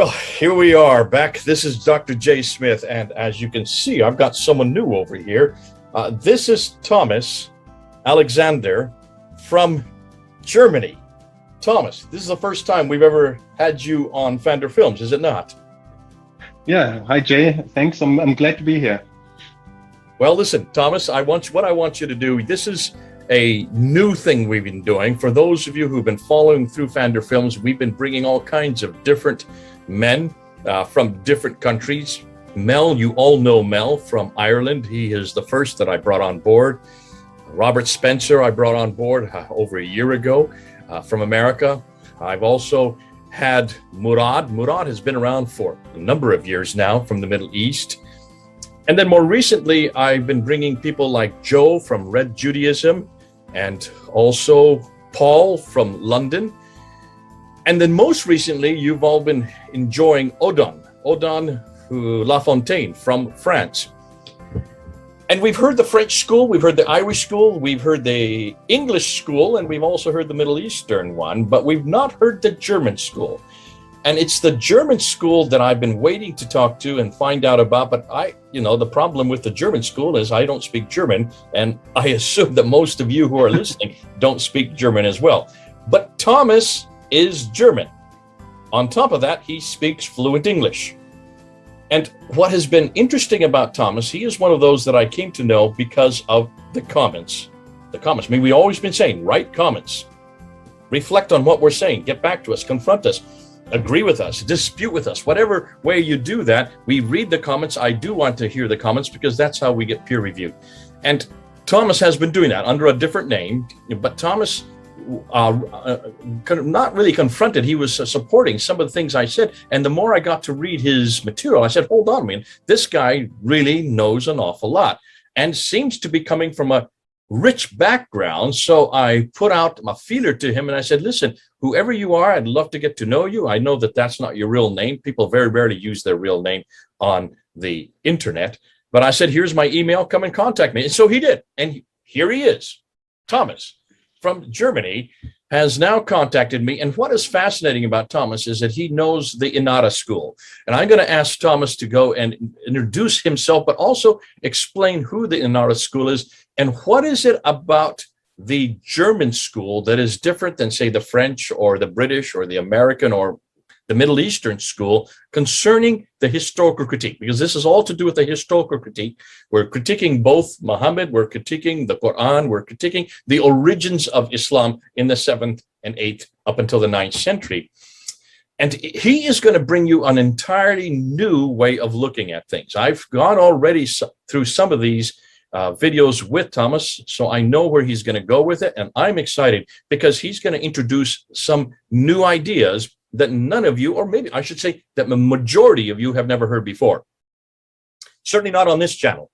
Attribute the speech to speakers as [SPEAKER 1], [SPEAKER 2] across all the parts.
[SPEAKER 1] Well, here we are back. This is Dr. J. Smith, and as you can see, I've got someone new over here. This is Thomas Alexander from Germany. Thomas, this is the first time we've ever had you on Fander Films, is it not?
[SPEAKER 2] Yeah. Hi, Jay. Thanks. I'm glad to be here.
[SPEAKER 1] Well, listen, Thomas, what I want you to do, this is a new thing we've been doing. For those of you who've been following through Fander Films, we've been bringing all kinds of different men from different countries. Mel, you all know Mel from Ireland. He is the first that I brought on board. Robert Spencer, I brought on board over a year ago from America. I've also had Murad. Murad has been around for a number of years now from the Middle East. And then more recently, I've been bringing people like Joe from Red Judaism and also Paul from London. And then most recently, you've all been enjoying Odon Lafontaine from France. And we've heard the French school, we've heard the Irish school, we've heard the English school, and we've also heard the Middle Eastern one, but we've not heard the German school. And it's the German school that I've been waiting to talk to and find out about. But the problem with the German school is I don't speak German. And I assume that most of you who are listening don't speak German as well. But Thomas is German. On top of that, he speaks fluent English. And what has been interesting about Thomas, he is one of those that I came to know because of the comments. The comments. I mean, we've always been saying, write comments. Reflect on what we're saying. Get back to us. Confront us. Agree with us, dispute with us, whatever way you do that. We read the comments. I do want to hear the comments because that's how we get peer reviewed. And Thomas has been doing that under a different name, but Thomas not really confronted. He was supporting some of the things I said. And the more I got to read his material, I said, hold on a minute, this guy really knows an awful lot and seems to be coming from a rich background. So I put out a feeler to him and I said, listen, whoever you are, I'd love to get to know you. I know that that's not your real name. People very rarely use their real name on the internet. But I said, here's my email, come and contact me. And so he did. And here he is. Thomas from Germany has now contacted me. And what is fascinating about Thomas is that he knows the Inara school. And I'm going to ask Thomas to go and introduce himself, but also explain who the Inara school is and what is it about the German school that is different than, say, the French or the British or the American or the Middle Eastern school concerning the historical critique, because this is all to do with the historical critique. We're critiquing both Muhammad, we're critiquing the Quran, we're critiquing the origins of Islam in the 7th and 8th up until the 9th century. And he is going to bring you an entirely new way of looking at things. I've gone already through some of these videos with Thomas, so I know where he's going to go with it. And I'm excited because he's going to introduce some new ideas that none of you, or maybe I should say that the majority of you have never heard before. Certainly not on this channel.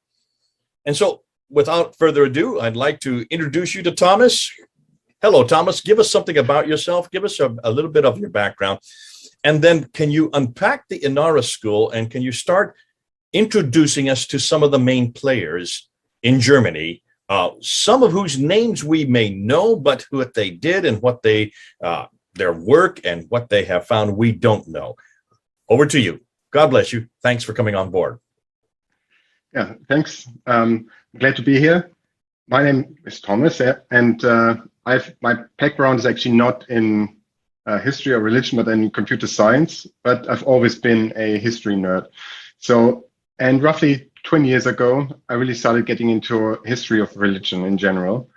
[SPEAKER 1] And so without further ado, I'd like to introduce you to Thomas. Hello, Thomas. Give us something about yourself. Give us a little bit of your background. And then can you unpack the Inara school and can you start introducing us to some of the main players in Germany, some of whose names we may know, but what they did and what they their work and what they have found, we don't know. Over to you. God bless you. Thanks for coming on board.
[SPEAKER 2] Yeah, thanks. Glad to be here. My name is Thomas, and my background is actually not in history or religion, but in computer science. But I've always been a history nerd. And roughly 20 years ago, I really started getting into history of religion in general.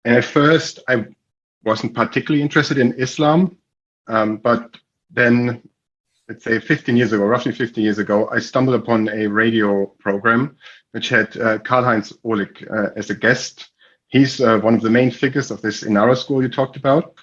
[SPEAKER 2] And at first, I wasn't particularly interested in Islam, but then, let's say 15 years ago, roughly 15 years ago, I stumbled upon a radio program which had Karl-Heinz Ohlig as a guest. He's one of the main figures of this Inara school you talked about.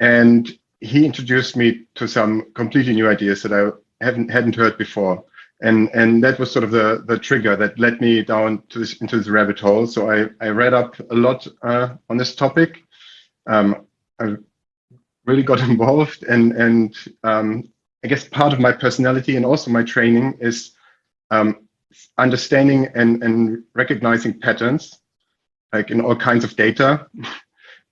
[SPEAKER 2] And he introduced me to some completely new ideas that I hadn't heard before. And that was sort of the trigger that led me down to into this rabbit hole. So I read up a lot on this topic. I really got involved, and I guess part of my personality and also my training is understanding and recognizing patterns, like in all kinds of data,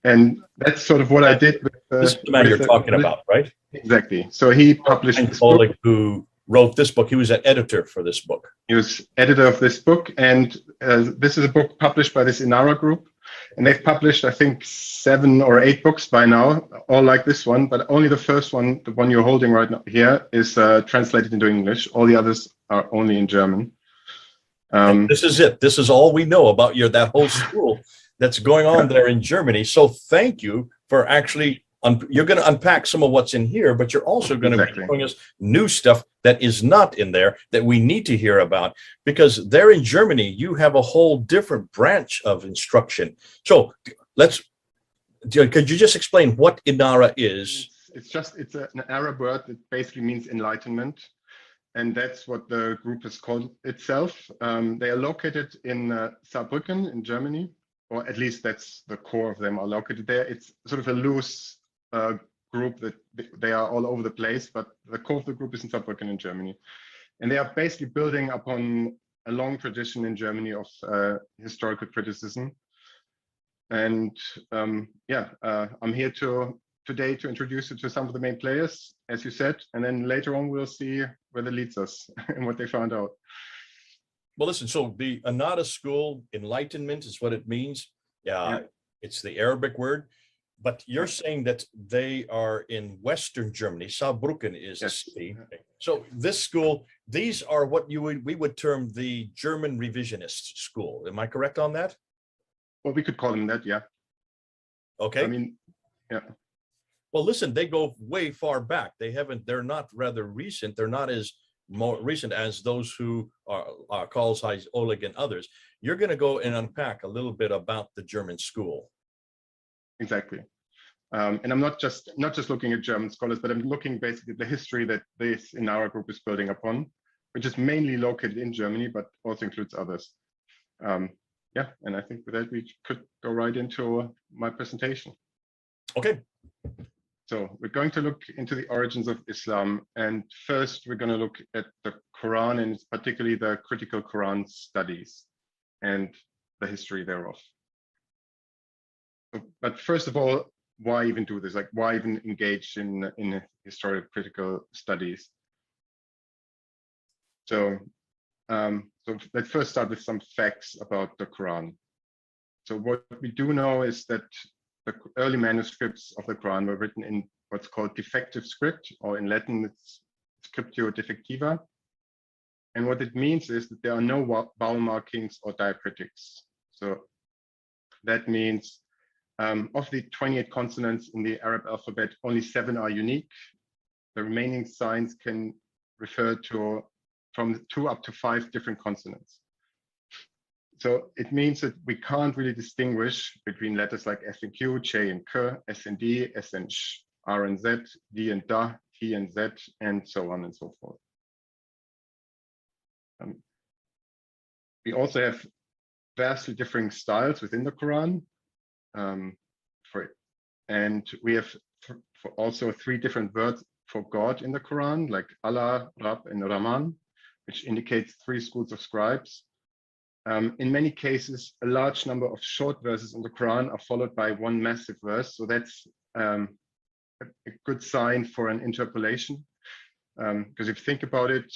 [SPEAKER 2] And that's sort of what I did with
[SPEAKER 1] this is the man you're talking about, right?
[SPEAKER 2] Exactly. So he published this book.
[SPEAKER 1] Who wrote this book. He was an editor for this book.
[SPEAKER 2] He was editor of this book, and this is a book published by this Inara group, and they've published, I think, 7 or 8 books by now, all like this one, but only the first one, the one you're holding right now here, is translated into English. All the others are only in German.
[SPEAKER 1] This is it. This is all we know about that whole school that's going on there in Germany. So thank you for actually, you're going to unpack some of what's in here, but you're also going to be showing us new stuff that is not in there that we need to hear about, because there in Germany, you have a whole different branch of instruction. So could you just explain what Inara is?
[SPEAKER 2] It's an Arab word that basically means enlightenment. And that's what the group has called itself. They are located in Saarbrücken in Germany, or at least that's the core of them are located there. It's sort of a loose group that they are all over the place, but the core of the group is in Saarbrücken in Germany. And they are basically building upon a long tradition in Germany of historical criticism. And I'm here today to introduce you to some of the main players, as you said, and then later on we'll see where that leads us and what they found out.
[SPEAKER 1] Well, listen, so the Anada school, enlightenment is what it means. Yeah. It's the Arabic word, but you're saying that they are in Western Germany. Saarbrücken is a city. So this school, these are what we would term the German revisionist school. Am I correct on that?
[SPEAKER 2] Well, we could call them that, yeah.
[SPEAKER 1] Okay.
[SPEAKER 2] I mean, yeah.
[SPEAKER 1] Well, listen, they go way far back. They're not rather recent. They're not as more recent as those who are Carl Zeiss, Oleg, and others. You're going to go and unpack a little bit about the German school.
[SPEAKER 2] Exactly. And I'm not just looking at German scholars, but I'm looking basically at the history that this in our group is building upon, which is mainly located in Germany, but also includes others. And I think with that, we could go right into my presentation.
[SPEAKER 1] Okay.
[SPEAKER 2] So we're going to look into the origins of Islam. And first, we're going to look at the Quran, and particularly the critical Quran studies and the history thereof. But first of all, why even do this? Like, why even engage in historical critical studies? So let's first start with some facts about the Quran. So what we do know is that the early manuscripts of the Quran were written in what's called defective script, or in Latin, it's scriptio defectiva. And what it means is that there are no vowel markings or diacritics. So that means of the 28 consonants in the Arab alphabet, only 7 are unique. The remaining signs can refer to from 2 up to 5 different consonants. So it means that we can't really distinguish between letters like F and Q, J and K, S and D, S and Sh, R and Z, D and Da, T and Z, and so on and so forth. We also have vastly differing styles within the Quran. And we have also 3 different words for God in the Quran, like Allah, Rab, and Rahman, which indicates 3 schools of scribes. In many cases, a large number of short verses in the Quran are followed by one massive verse. So that's a good sign for an interpolation. Because if you think about it,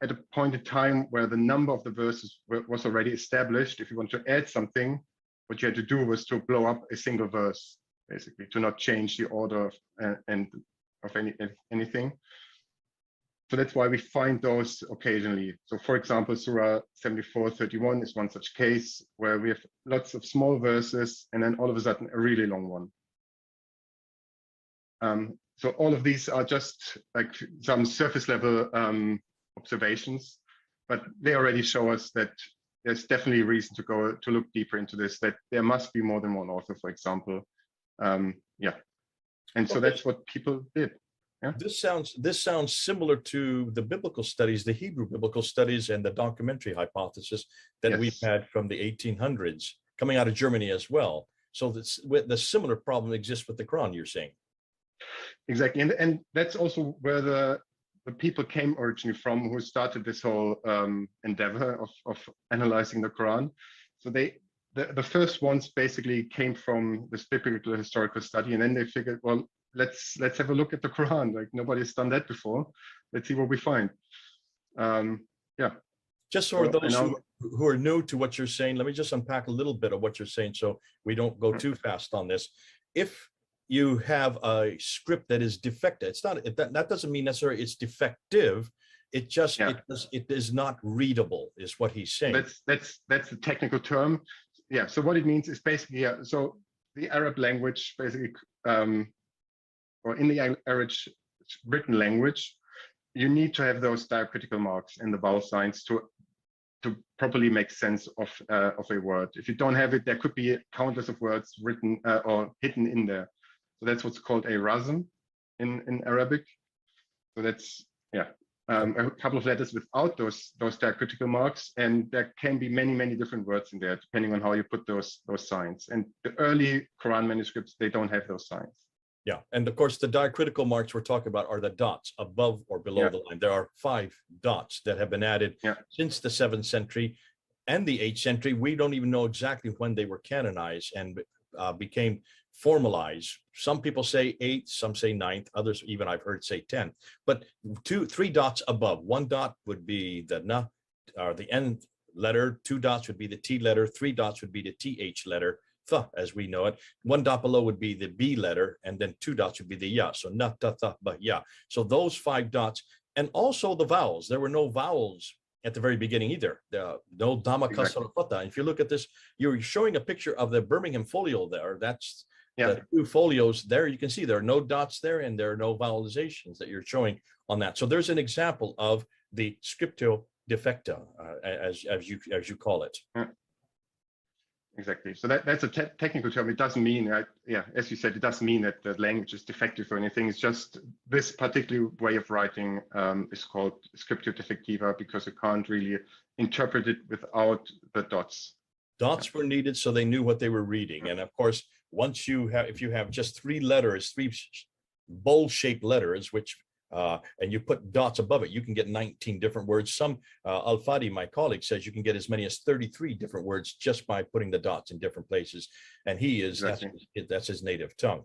[SPEAKER 2] at a point in time where the number of the verses was already established, if you want to add something, what you had to do was to blow up a single verse, basically, to not change the order of anything. So that's why we find those occasionally. So for example, Surah 74:31 is one such case where we have lots of small verses and then all of a sudden a really long one. So all of these are just like some surface level observations, but they already show us that there's definitely a reason to look deeper into this, that there must be more than one author, for example. And so that's what people did. Yeah.
[SPEAKER 1] This sounds similar to the biblical studies, the Hebrew biblical studies, and the documentary hypothesis that we've had from the 1800s coming out of Germany as well. So the similar problem exists with the Quran, you're saying.
[SPEAKER 2] Exactly, and that's also where the people came originally from, who started this whole endeavor of analyzing the Quran. So they the first ones basically came from this biblical historical study, and then they figured, well, let's have a look at the Quran. Like nobody's done that before. Let's see what we find. Yeah.
[SPEAKER 1] Just for those who are new to what you're saying, let me just unpack a little bit of what you're saying so we don't go too fast on this. If you have a script that is defective, it's not that doesn't mean necessarily it's defective. It just it is not readable, is what he's saying.
[SPEAKER 2] That's the technical term. Yeah. So what it means is basically so the Arab language basically, or in the Arab written language, you need to have those diacritical marks in the vowel signs to properly make sense of a word. If you don't have it, there could be countless of words written or hidden in there. So that's what's called a razm in Arabic. So that's a couple of letters without those diacritical marks, and there can be many different words in there depending on how you put those signs. And the early Quran manuscripts, they don't have those signs.
[SPEAKER 1] Yeah, and of course the diacritical marks we're talking about are the dots above or below the line. There are 5 dots that have been added since the 7th century and the 8th century. We don't even know exactly when they were canonized and became formalized. Some people say 8th, some say 9th, others even I've heard say 10th. But 3 dots above. 1 dot would be the na, or the N letter. 2 dots would be the T letter. 3 dots would be the TH letter. Th, as we know it. 1 dot below would be the B letter, and then 2 dots would be the ya. So na, ta, tha, ba, ya. So those 5 dots, and also the vowels. There were no vowels at the very beginning either. No dama, kasra, fata. If you look at this, you're showing a picture of the Birmingham folio there. That's the 2 folios there. You can see there are no dots there, and there are no vowelizations that you're showing on that. So there's an example of the scriptio defecta, as you call it.
[SPEAKER 2] Exactly. So that's a technical term. It doesn't mean, as you said, it doesn't mean that the language is defective or anything. It's just this particular way of writing is called scriptio defectiva because you can't really interpret it without the dots.
[SPEAKER 1] Dots were needed so they knew what they were reading. And of course, once you have, if you have just 3 letters, 3 bowl-shaped letters, which and you put dots above it, you can get 19 different words. Some Al-Fadi, my colleague, says you can get as many as 33 different words just by putting the dots in different places. And he is that's his native tongue.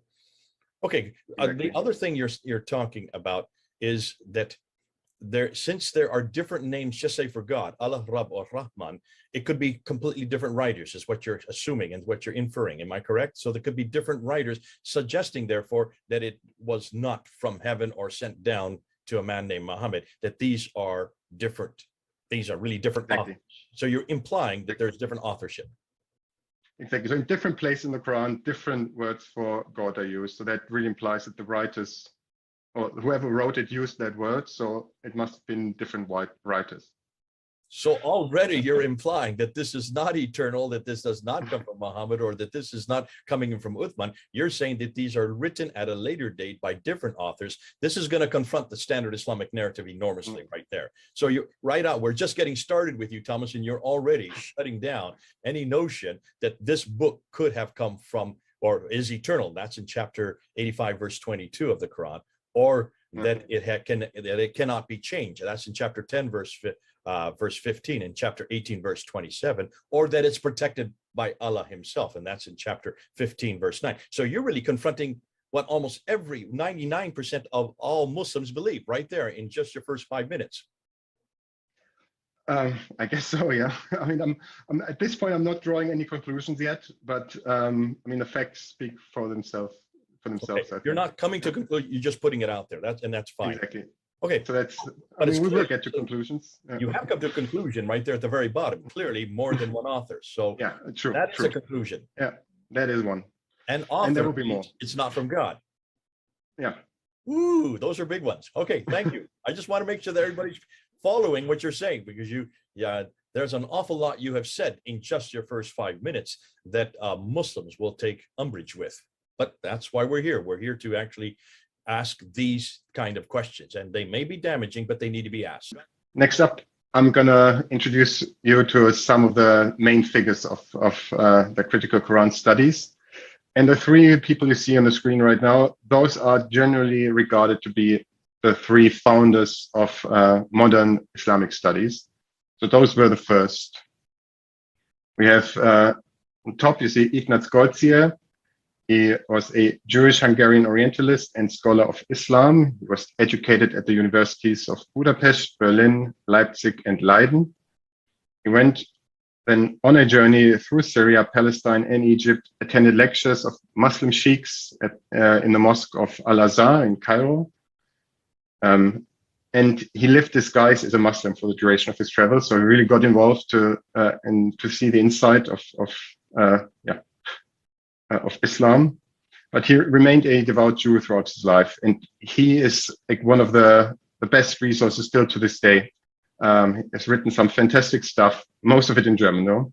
[SPEAKER 1] Okay, the other thing you're talking about is that since there are different names, just say for God, Allah, Rab, or Rahman, it could be completely different writers, is what you're assuming and what you're inferring. Am I correct? So there could be different writers, suggesting, therefore, that it was not from heaven or sent down to a man named Muhammad, that these are different. These are really different authors. So you're implying that there's different authorship.
[SPEAKER 2] Exactly. So in different places in the Quran, different words for God are used. So that really implies that the writers, or whoever wrote it, used that word, so it must have been different writers.
[SPEAKER 1] So already you're implying that this is not eternal, that this does not come from Muhammad, or that this is not coming from Uthman. You're saying that these are written at a later date by different authors. This is going to confront the standard Islamic narrative enormously right there. So you right out, we're just getting started with you, Thomas, and you're already shutting down any notion that this book could have come from or is eternal. That's in chapter 85, verse 22 of the Quran. Or that it cannot be changed. That's in chapter 10, verse 15, and chapter 18, verse 27, or that it's protected by Allah himself, and that's in chapter 15, verse 9. So you're really confronting what almost every 99% of all Muslims believe right there in just your first 5 minutes.
[SPEAKER 2] I guess so, yeah. I mean, I'm at this point, I'm not drawing any conclusions yet, but I mean, the facts speak for themselves.
[SPEAKER 1] Okay. You're not coming to conclusion, you're just putting it out there. That's fine.
[SPEAKER 2] Exactly.
[SPEAKER 1] Okay.
[SPEAKER 2] So we will get to conclusions.
[SPEAKER 1] You have come to a conclusion right there at the very bottom. Clearly more than one author. So
[SPEAKER 2] yeah, true.
[SPEAKER 1] That's a conclusion.
[SPEAKER 2] Yeah, that is one.
[SPEAKER 1] And author,
[SPEAKER 2] and there will be more.
[SPEAKER 1] It's not from God.
[SPEAKER 2] Yeah.
[SPEAKER 1] Ooh, those are big ones. Okay, thank you. I just want to make sure that everybody's following what you're saying, because there's an awful lot you have said in just your first 5 minutes that Muslims will take umbrage with. But that's why we're here. We're here to actually ask these kind of questions, and they may be damaging, but they need to be asked.
[SPEAKER 2] Next up, I'm going to introduce you to some of the main figures of the critical Quran studies. And the 3 people you see on the screen right now, those are generally regarded to be the 3 founders of modern Islamic studies. So those were the first. We have On top, you see Ignaz Goldziher. He was a Jewish Hungarian Orientalist and scholar of Islam. He was educated at the universities of Budapest, Berlin, Leipzig, and Leiden. He went then on a journey through Syria, Palestine, and Egypt, attended lectures of Muslim sheikhs in the Mosque of Al-Azhar in Cairo. And he lived disguised as a Muslim for the duration of his travel. So he really got involved to see the inside of Islam, but he remained a devout Jew throughout his life, and he is like one of the best resources still to this day. He has written some fantastic stuff, most of it in German, though.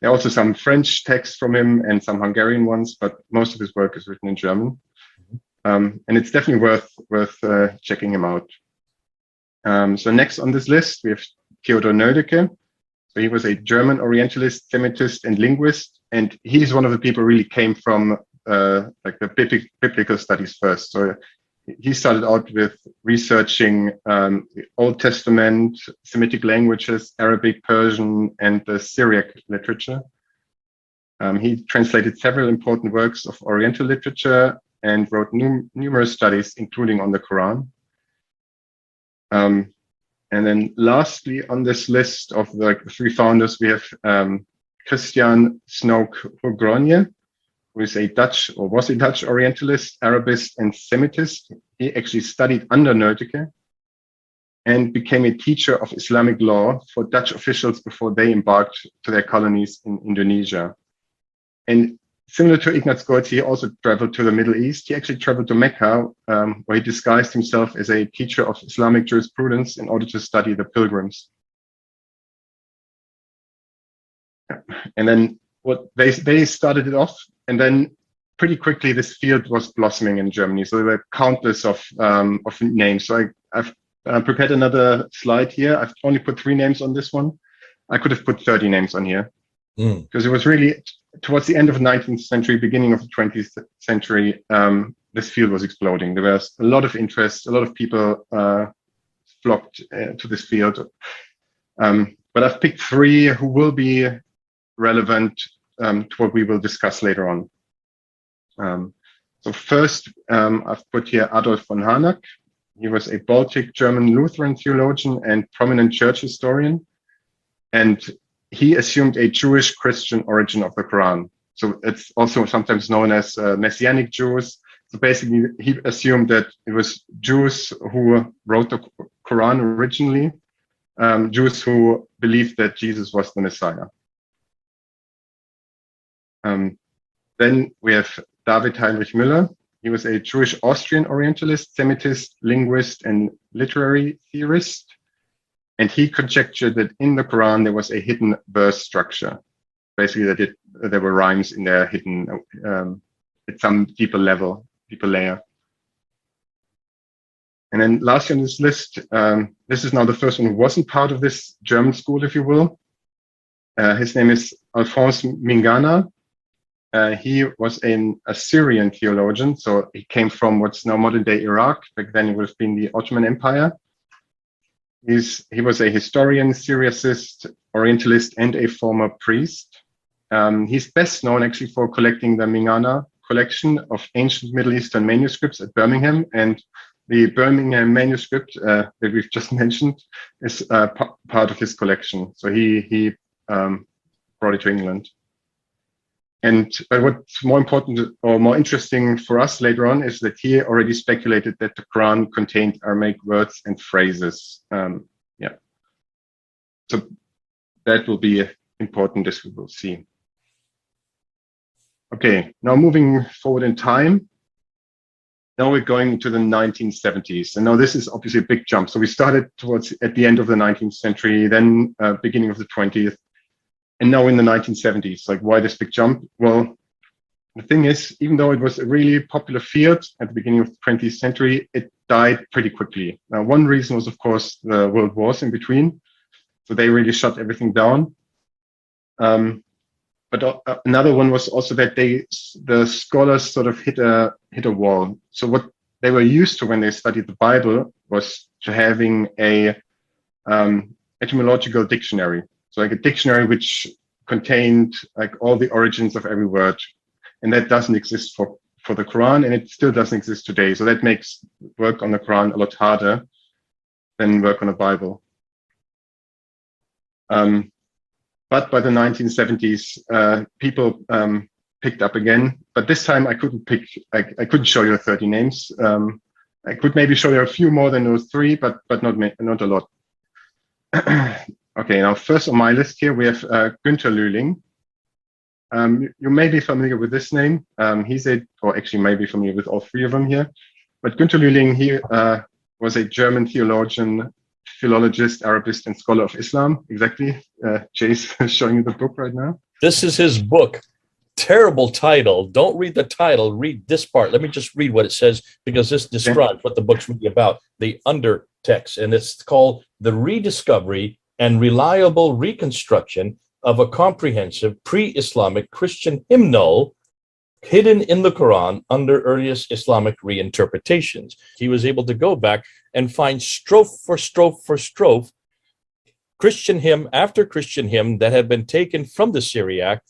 [SPEAKER 2] There are also some French texts from him and some Hungarian ones, but most of his work is written in German, and it's definitely worth checking him out. So next on this list we have Theodor Nödeke. So he was a German Orientalist, Semitist, and linguist, and he's one of the people who really came from like the biblical studies first. So he started out with researching the Old Testament, Semitic languages, Arabic, Persian, and the Syriac literature. He translated several important works of Oriental literature and wrote numerous studies, including on the Quran. And then lastly on this list of the three founders, we have Christian Snoek-Hougrogne, who is a Dutch, or was a Dutch Orientalist, Arabist, and Semitist. He actually studied under Nödeke and became a teacher of Islamic law for Dutch officials before they embarked to their colonies in Indonesia. And similar to Ignaz Goldziher, he also traveled to the Middle East. He actually traveled to Mecca, where he disguised himself as a teacher of Islamic jurisprudence in order to study the pilgrims. And then what they started it off, and then pretty quickly this field was blossoming in Germany. So there were countless of names. So I've prepared another slide here. I've only put 3 names on this one. I could have put 30 names on here, because it was really towards the end of the 19th century, beginning of the 20th century, this field was exploding. There was a lot of interest, a lot of people flocked to this field. But I've picked 3 who will be relevant to what we will discuss later on. So first, I've put here Adolf von Harnack. He was a Baltic German Lutheran theologian and prominent church historian. And he assumed a Jewish Christian origin of the Quran. So it's also sometimes known as Messianic Jews. So basically, he assumed that it was Jews who wrote the Quran originally, Jews who believed that Jesus was the Messiah. Then we have David Heinrich Müller. He was a Jewish Austrian Orientalist, Semitist, linguist, and literary theorist. And he conjectured that in the Quran there was a hidden verse structure. Basically, that there were rhymes in there hidden at some deeper layer. And then lastly on this list, this is now the first one who wasn't part of this German school, if you will. His name is Alphonse Mingana. He was an Assyrian theologian, so he came from what's now modern-day Iraq. Back then it would have been the Ottoman Empire. He was a historian, Syriacist, Orientalist, and a former priest. He's best known actually for collecting the Mingana collection of ancient Middle Eastern manuscripts at Birmingham, and the Birmingham manuscript that we've just mentioned is part of his collection. So he brought it to England. And what's more important or more interesting for us later on is that he already speculated that the Quran contained Aramaic words and phrases. So that will be important, as we will see. Okay, now moving forward in time. Now we're going to the 1970s. And now this is obviously a big jump. So we started at the end of the 19th century, then beginning of the 20th. And now in the 1970s, like why this big jump? Well, the thing is, even though it was a really popular field at the beginning of the 20th century, it died pretty quickly. Now, one reason was, of course, the world wars in between. So they really shut everything down. But another one was also that the scholars sort of hit a wall. So what they were used to when they studied the Bible was to having a etymological dictionary. So like a dictionary which contained like all the origins of every word, and that doesn't exist for the Quran, and it still doesn't exist today. So that makes work on the Quran a lot harder than work on a Bible. But by the 1970s, people picked up again. But this time I couldn't couldn't show you 30 names. I could maybe show you a few more than those 3, but not a lot. Okay, now first on my list here we have Günter Lühling. You may be familiar with this name. Or actually may be familiar with all 3 of them here. But Günter Lühling, he was a German theologian, philologist, Arabist, and scholar of Islam. Exactly. Jay's showing you the book right now.
[SPEAKER 1] This is his book. Terrible title. Don't read the title. Read this part. Let me just read what it says, because this describes what the book's really about, the undertext. And it's called The Rediscovery and Reliable Reconstruction of a Comprehensive Pre-Islamic Christian Hymnal Hidden in the Quran under Earliest Islamic Reinterpretations. He was able to go back and find strophe for strophe for strophe, Christian hymn after Christian hymn that had been taken from the Syriac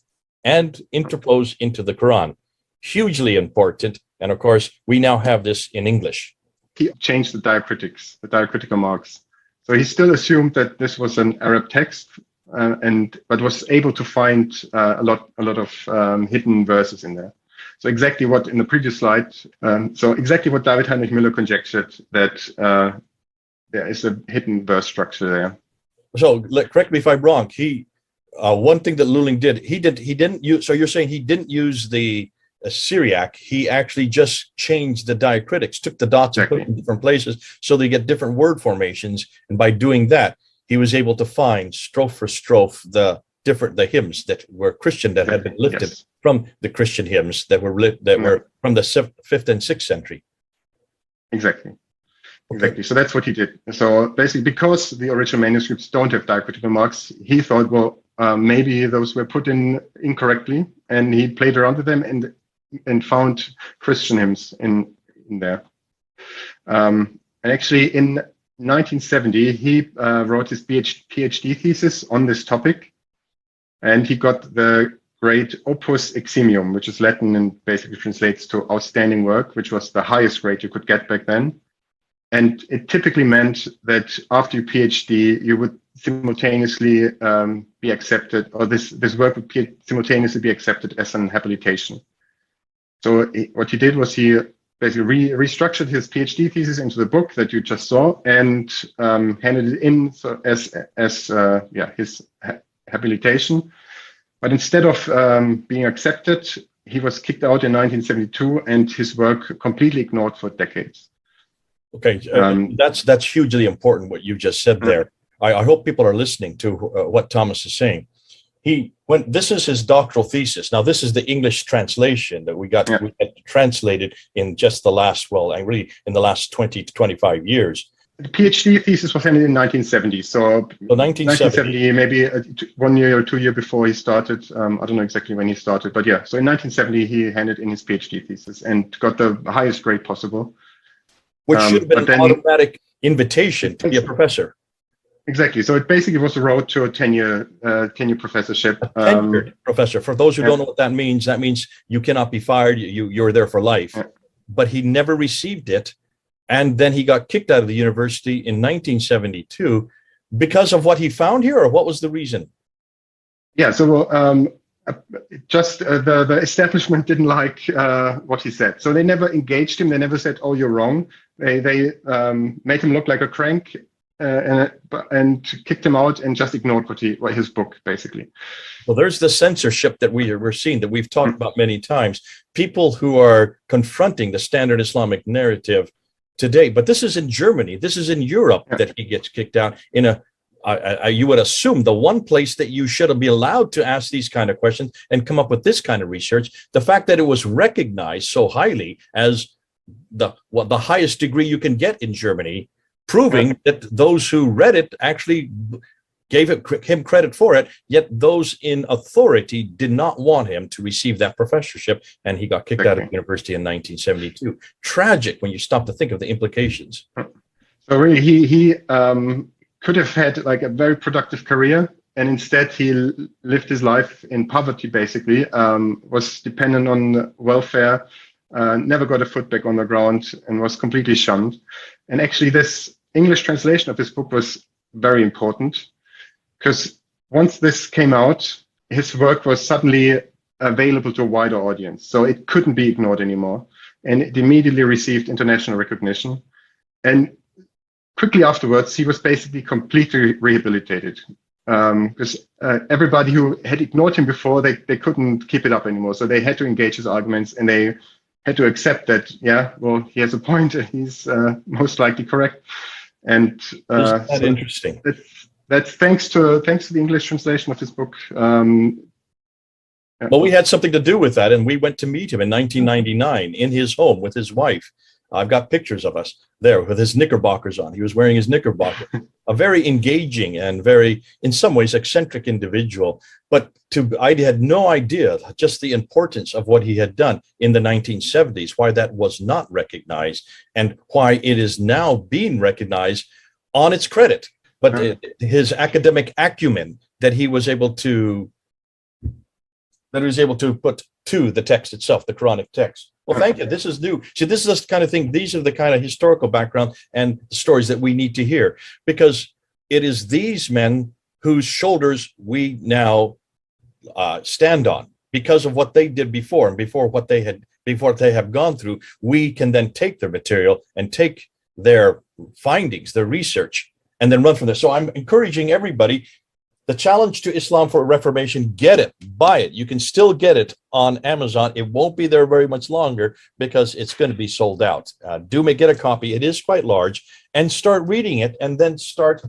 [SPEAKER 1] and interposed into the Quran. Hugely important. And of course, we now have this in English.
[SPEAKER 2] He changed the diacritics, the diacritical marks. So he still assumed that this was an Arab text, but was able to find a lot of hidden verses in there. So exactly what in the previous slide, exactly what David Heinrich Müller conjectured, that there is a hidden verse structure there.
[SPEAKER 1] So correct me if I'm wrong. One thing that Lühling did, he didn't use. So you're saying he didn't use the Syriac. He actually just changed the diacritics, took the dots and put them in different places, so they get different word formations. And by doing that, he was able to find strophe for strophe the hymns that were Christian, that had been lifted from the Christian hymns that were were from the 5th and 6th century.
[SPEAKER 2] Exactly. Exactly. So that's what he did. So basically, because the original manuscripts don't have diacritical marks, he thought, well, maybe those were put in incorrectly, and he played around with them and found Christian hymns in there. And actually, in 1970, he wrote his PhD thesis on this topic, and he got the grade Opus Eximium, which is Latin and basically translates to outstanding work, which was the highest grade you could get back then. And it typically meant that after your PhD, you would simultaneously be accepted, or this work would simultaneously be accepted as an habilitation. So what he did was he basically restructured his PhD thesis into the book that you just saw, and handed it in as his habilitation. But instead of being accepted, he was kicked out in 1972, and his work completely ignored for decades.
[SPEAKER 1] Okay, that's hugely important what you just said there. I hope people are listening to what Thomas is saying. This is his doctoral thesis. Now, this is the English translation that we got translated in just the last, in the last 20 to 25 years.
[SPEAKER 2] The PhD thesis was ended in 1970. So 1970, maybe 1 year or 2 years before he started. I don't know exactly when he started, but yeah. So in 1970, he handed in his PhD thesis and got the highest grade possible.
[SPEAKER 1] Which should have been an automatic invitation to be a professor.
[SPEAKER 2] Exactly. So it basically was a road to a tenure professorship.
[SPEAKER 1] A tenured professor. For those who don't know what that means you cannot be fired. You're there for life. Yeah. But he never received it. And then he got kicked out of the university in 1972 because of what he found here, or what was the reason? Yeah.
[SPEAKER 2] So the establishment didn't like what he said. So they never engaged him. They never said, "Oh, you're wrong." They made him look like a crank and kicked him out and just ignored what his book, basically.
[SPEAKER 1] Well, there's the censorship that we're seeing, that we've talked about many times. People who are confronting the standard Islamic narrative today. But this is in Germany. This is in Europe that he gets kicked out in you would assume the one place that you should be allowed to ask these kind of questions and come up with this kind of research. The fact that it was recognized so highly as the highest degree you can get in Germany, proving that those who read it actually gave him credit for it, yet those in authority did not want him to receive that professorship, and he got kicked out of university in 1972. Tragic when you stop to think of the implications.
[SPEAKER 2] So really, he could have had like a very productive career and instead he lived his life in poverty, basically, was dependent on welfare, never got a foot back on the ground, and was completely shunned. And actually, this English translation of his book was very important, because once this came out, his work was suddenly available to a wider audience. So it couldn't be ignored anymore. And it immediately received international recognition. And quickly afterwards, he was basically completely rehabilitated, because everybody who had ignored him before, they couldn't keep it up anymore. So they had to engage his arguments, and they had to accept that, yeah, well, he has a point, and he's most likely correct. And
[SPEAKER 1] Isn't that
[SPEAKER 2] so
[SPEAKER 1] interesting?
[SPEAKER 2] that's thanks to the English translation of his book.
[SPEAKER 1] Well, we had something to do with that, and we went to meet him in 1999 in his home with his wife. I've got pictures of us there with his knickerbockers on. He was wearing his knickerbocker. A very engaging and very, in some ways, eccentric individual. But I had no idea just the importance of what he had done in the 1970s, why that was not recognized, and why it is now being recognized on its credit. But his academic acumen that he was able to put to the text itself, the Quranic text. Well, thank you. This is new. See, this is the kind of thing, these are the kind of historical background and stories that we need to hear, because it is these men whose shoulders we now stand on because of what they did before, and before they have gone through. We can then take their material and take their findings, their research, and then run from there. So I'm encouraging everybody. The Challenge to Islam for Reformation, get it, buy it. You can still get it on Amazon. It won't be there very much longer because it's going to be sold out. Get a copy. It is quite large, and start reading it, and then start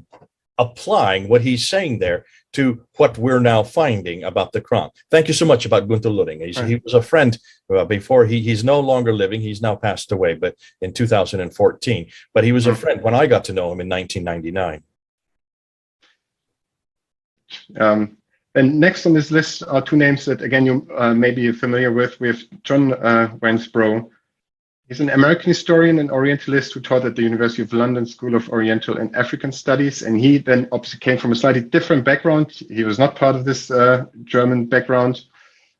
[SPEAKER 1] applying what he's saying there to what we're now finding about the Quran. Thank you so much about Gunther Ludding. He was a friend before. He's no longer living. He's now passed away, but in 2014. But he was a friend when I got to know him in 1999.
[SPEAKER 2] And next on this list are two names that, again, you may be familiar with. We have John Wensbrough. He's an American historian and Orientalist who taught at the University of London School of Oriental and African Studies. And he then obviously came from a slightly different background. He was not part of this German background,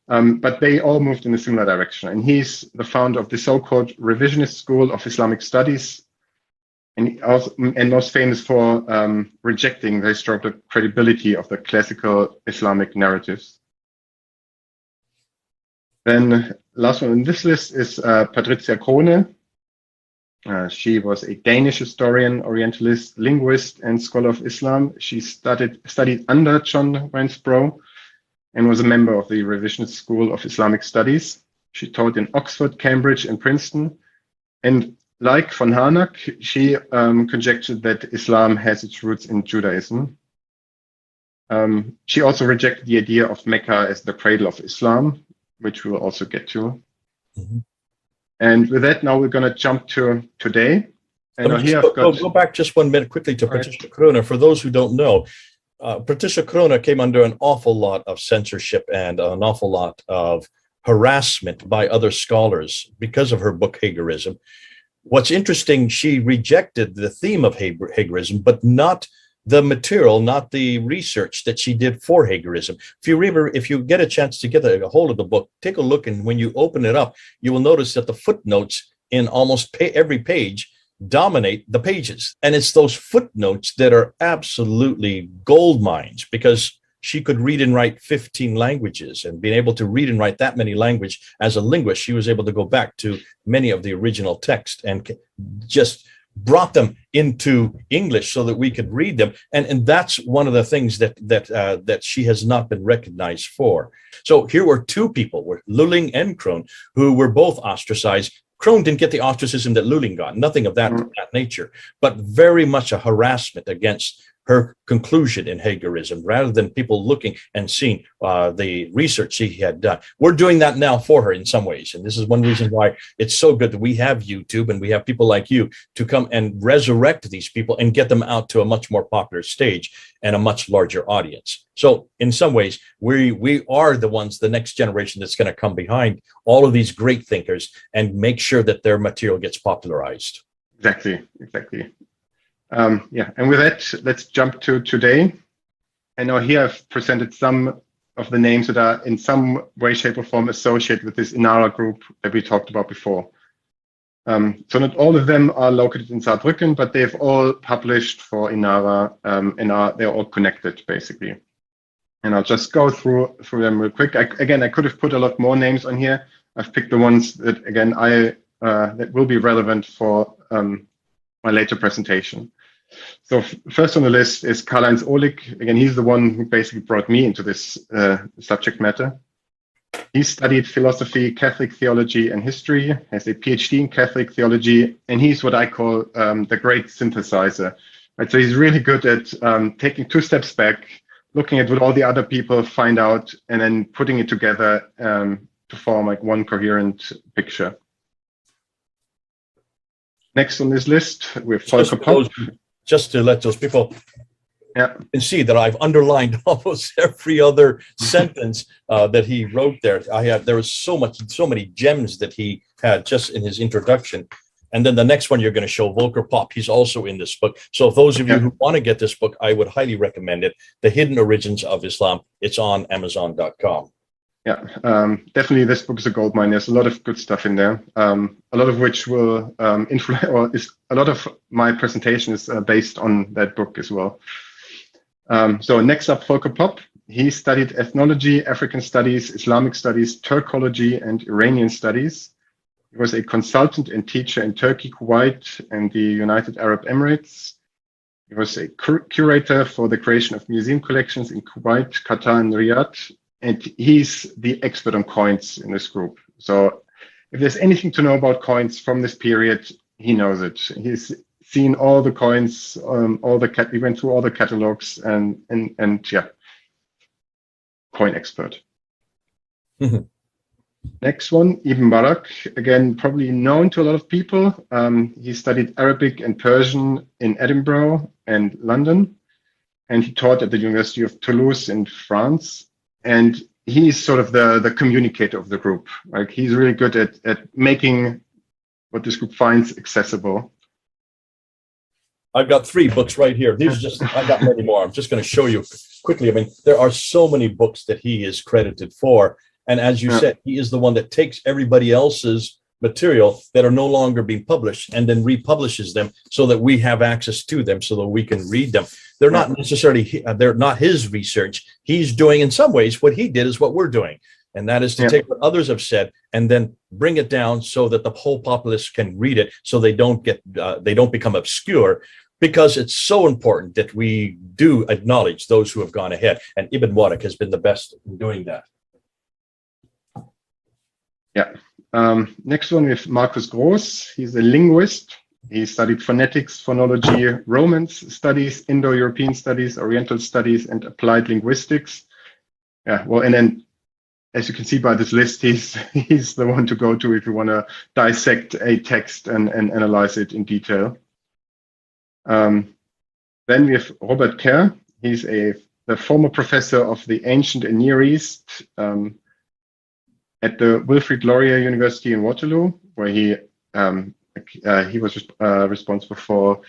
[SPEAKER 2] but they all moved in a similar direction. And he's the founder of the so-called revisionist school of Islamic studies, and most famous for rejecting the historical credibility of the classical Islamic narratives. Then last one on this list is Patricia Krone. She was a Danish historian, Orientalist, linguist, and scholar of Islam. She studied under John Wensbrough and was a member of the Revisionist School of Islamic Studies. She taught in Oxford, Cambridge, and Princeton. And like von Harnack, she conjectured that Islam has its roots in Judaism. She also rejected the idea of Mecca as the cradle of Islam, which we'll also get to. Mm-hmm. And with that, now we're going to jump to today. And here
[SPEAKER 1] go back just 1 minute quickly to Patricia Krone. For those who don't know, Patricia Krone came under an awful lot of censorship and an awful lot of harassment by other scholars because of her book Hagerism. What's interesting, she rejected the theme of Hagerism, but not the material, not the research that she did for Hagerism. If you get a chance to get a hold of the book, take a look, and when you open it up, you will notice that the footnotes in almost every page dominate the pages. And it's those footnotes that are absolutely gold mines, because she could read and write 15 languages, and being able to read and write that many languages as a linguist, she was able to go back to many of the original text and just brought them into English so that we could read them. And that's one of the things that she has not been recognized for. So here were two people, were Lulling and Krone, who were both ostracized. Krone didn't get the ostracism that Lulling got, nothing of that nature, but very much a harassment against her conclusion in Hagerism, rather than people looking and seeing the research she had done. We're doing that now for her in some ways. And this is one reason why it's so good that we have YouTube and we have people like you to come and resurrect these people and get them out to a much more popular stage and a much larger audience. So in some ways, we are the ones, the next generation that's going to come behind all of these great thinkers and make sure that their material gets popularized.
[SPEAKER 2] Exactly. And with that, let's jump to today. And now here I've presented some of the names that are in some way, shape, or form associated with this Inara group that we talked about before. So not all of them are located in Saarbrücken, but they've all published for Inara, and they're all connected basically. And I'll just go through them real quick. Again, I could have put a lot more names on here. I've picked the ones that, again, that will be relevant for my later presentation. So first on the list is Karl-Heinz Ohlig. Again, he's the one who basically brought me into this subject matter. He studied philosophy, Catholic theology, and history, has a PhD in Catholic theology, and he's what I call the great synthesizer. Right? So he's really good at taking 2 steps back, looking at what all the other people find out, and then putting it together to form like one coherent picture. Next on this list, we have Volker Popp.
[SPEAKER 1] Just to let those people can see that I've underlined almost every other sentence that he wrote there. There was so many gems that he had just in his introduction. And then the next one you're going to show, Volker Popp, he's also in this book. So those of you who want to get this book, I would highly recommend it. The Hidden Origins of Islam. It's on Amazon.com.
[SPEAKER 2] Yeah, definitely this book is a goldmine. There's a lot of good stuff in there, a lot of which will influence, or a lot of my presentation is based on that book as well. So next up, Volker Popp. He studied ethnology, African studies, Islamic studies, Turkology, and Iranian studies. He was a consultant and teacher in Turkey, Kuwait, and the United Arab Emirates. He was a curator for the creation of museum collections in Kuwait, Qatar, and Riyadh. And he's the expert on coins in this group. So if there's anything to know about coins from this period, he knows it. He's seen all the coins, he went through all the catalogs, and yeah, coin expert. Next one, Ibn Barak, again, probably known to a lot of people. He studied Arabic and Persian in Edinburgh and London, and he taught at the University of Toulouse in France. And he's sort of the communicator of the group. Like he's really good at making what this group finds accessible.
[SPEAKER 1] I've got 3 books right here. I've got many more. I'm just going to show you quickly. I mean, there are so many books that he is credited for. And as you said, he is the one that takes everybody else's material that are no longer being published and then republishes them so that we have access to them so that we can read them. They're not necessarily, they're not his research. He's doing, in some ways, what he did is what we're doing. And that is to take what others have said and then bring it down so that the whole populace can read it, so they don't become obscure, because it's so important that we do acknowledge those who have gone ahead. And Ibn Barak has been the best in doing that.
[SPEAKER 2] Yeah. Next one, we have Markus Groß. He's a linguist. He studied phonetics, phonology, Romance studies, Indo-European studies, Oriental studies, and applied linguistics. Yeah, well, and then as you can see by this list, he's the one to go to if you want to dissect a text and analyze it in detail. Then we have Robert Kerr. He's the former professor of the Ancient and Near East at the Wilfrid Laurier University in Waterloo, where he was responsible for